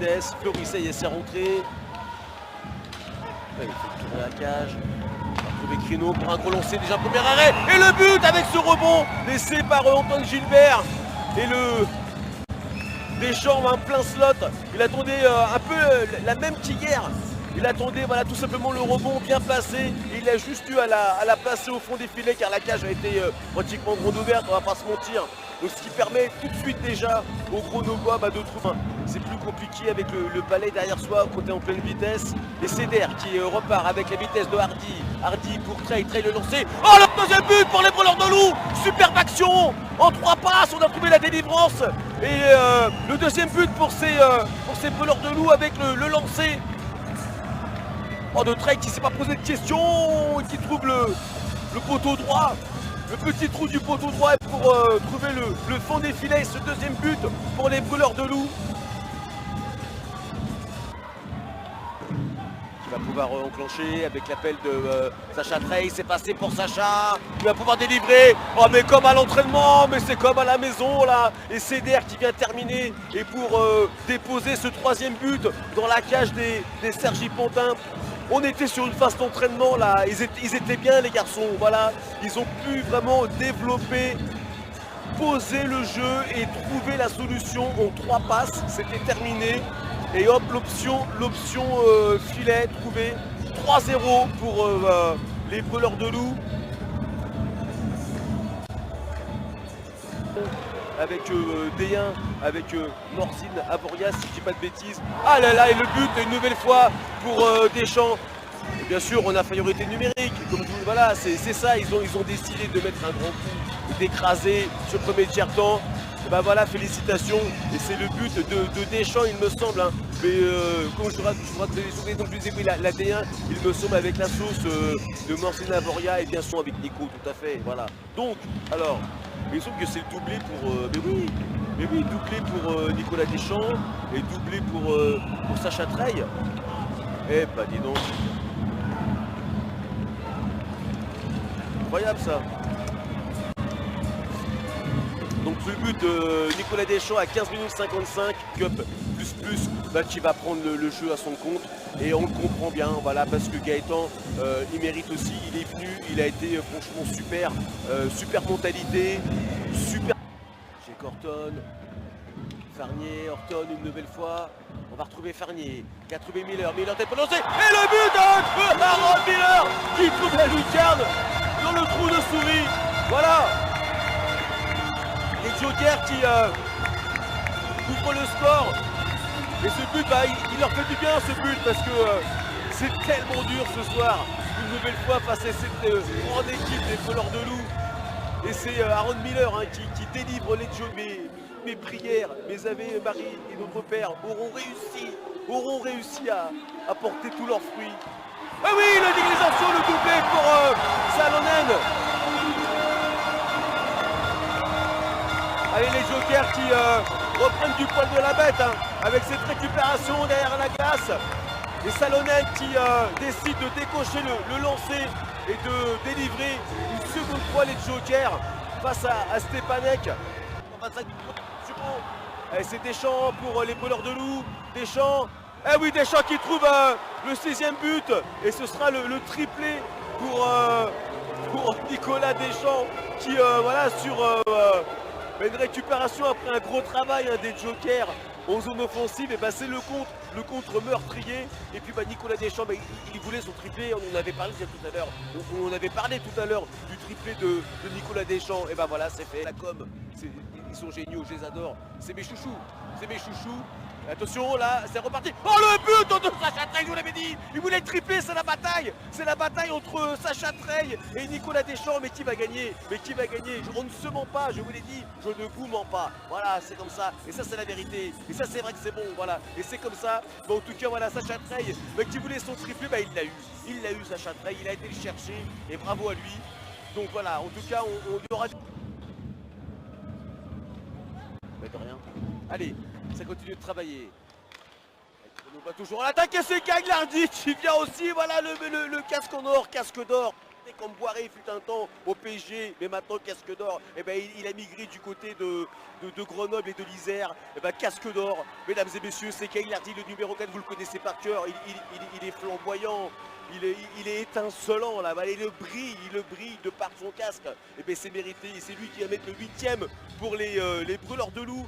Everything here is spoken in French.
vitesse. Fleury, essaie rentré. Il fait tourner la cage. On va trouver Crino pour un gros lancer, déjà premier arrêt. Et le but avec ce rebond laissé par Antoine Gilbert. Et le Deschamps en plein slot. Il attendait un peu la même qu'hier. Il attendait voilà, tout simplement le rebond bien placé. Il a juste eu à la placer au fond des filets car la cage a été pratiquement grande ouverte, on va pas se mentir. Donc ce qui permet tout de suite déjà au Grenoblois de trouver. C'est plus compliqué avec le palais derrière soi, côté en pleine vitesse. Et Céder qui repart avec la vitesse de Hardy. Hardy pour Trey le lancer. Oh le deuxième but pour les brûleurs de loup. Superbe action. En 3 passes, on a trouvé la délivrance. Et le deuxième but pour ces brûleurs de loup avec le lancer. Oh, de Trey qui ne s'est pas posé de questions, qui trouve le poteau droit, le petit trou du poteau droit pour trouver le fond des filets. Ce deuxième but pour les brûleurs de loup. Qui va pouvoir enclencher avec l'appel de Sacha Trey. C'est passé pour Sacha. Il va pouvoir délivrer. Oh, mais comme à l'entraînement, mais c'est comme à la maison là. Et Céder qui vient terminer et pour déposer ce 3e but dans la cage des Sergi Pontin. On était sur une phase d'entraînement là, ils étaient bien les garçons, voilà. Ils ont pu vraiment développer, poser le jeu et trouver la solution en 3 passes. C'était terminé. Et hop, l'option filet trouvée. 3-0 pour les brûleurs de loup. Avec D1, avec Morzine, Avoria, si je dis pas de bêtises. Ah là là, et le but une nouvelle fois pour Deschamps. Et bien sûr, on a priorité numérique. Comme tout, voilà, c'est ça, ils ont décidé de mettre un grand coup, d'écraser ce premier tiers-temps. Et ben voilà, félicitations. Et c'est le but de Deschamps, il me semble. Hein. Mais comme je crois que vous avez souvenez, donc je vous ai pris la D1, il me semble avec la sauce de Morzine, Avoria et bien sûr avec Nico, tout à fait. Voilà. Donc, alors. Mais il semble que c'est le doublé pour. Mais oui, doublé pour Nicolas Deschamps et doublé pour Sacha Trey. Eh bah dis donc. Incroyable ça. Donc le but de Nicolas Deschamps à 15 minutes 55, Cup plus, qui va prendre le jeu à son compte. Et on le comprend bien, voilà, parce que Gaëtan, il mérite aussi, il est venu, il a été franchement super, super mentalité, super. J'ai Horton, Farnier, Horton une nouvelle fois. On va retrouver Farnier, qui a trouvé Miller tête pour lancer. Et le but de Aaron Miller qui trouve la lucarne dans le trou de souris. Voilà. Les Jokers qui ouvrent le score. Et ce but, il leur fait du bien ce but parce que c'est tellement dur ce soir. Une nouvelle fois face à cette grande équipe des voleurs de loup. Et c'est Aaron Miller qui délivre les jeux. Mes prières, mes Ave Marie et notre Père auront réussi à porter tous leurs fruits. Ah oui, la déglisation, le doublé pour Salonen. Allez, les Jokers qui reprennent du poil de la bête avec cette récupération derrière la glace. Et Salonen qui décide de décocher le lancer et de délivrer une seconde fois les Jokers face à Stepanek. Et c'est Deschamps pour les brûleurs de loup. Deschamps. Eh oui, Deschamps qui trouve le 6e but. Et ce sera le triplé pour Nicolas Deschamps qui, voilà, sur une récupération après un gros travail des Jokers en zone offensive. Et c'est le contre meurtrier. Et puis Nicolas Deschamps, il voulait son triplé. On en avait parlé tout à l'heure. On avait parlé tout à l'heure du triplé de Nicolas Deschamps. Et voilà, c'est fait. La com, ils sont géniaux, je les adore. C'est mes chouchous. Attention, là, c'est reparti. Oh, le but de Sacha Trey, je vous l'avais dit. Il voulait tripler, c'est la bataille. C'est la bataille entre Sacha Trey et Nicolas Deschamps. Mais qui va gagner? On ne se ment pas, je vous l'ai dit. Je ne vous mens pas. Voilà, c'est comme ça. Et ça, c'est la vérité. Et ça, c'est vrai que c'est bon. Voilà. Et c'est comme ça. En tout cas, voilà, Sacha Trey, qui voulait son triplé, il l'a eu. Il l'a eu, Sacha Trey. Il a été le chercher. Et bravo à lui. Donc voilà, en tout cas, on y aura... De rien. Allez, ça continue de travailler. On va toujours à l'attaque et c'est Cagliardi qui vient aussi. Voilà le casque en or, casque d'or Comme Boiré fut un temps au PSG, mais maintenant Casque d'Or, eh ben, il a migré du côté de Grenoble et de l'Isère. Eh ben, Casque d'Or, mesdames et messieurs, c'est Kyle Hardy, le numéro 4, vous le connaissez par cœur, il est flamboyant. Il est étincelant là, il brille de par son casque. Et bien c'est mérité, et c'est lui qui va mettre le 8e pour les brûleurs de loups.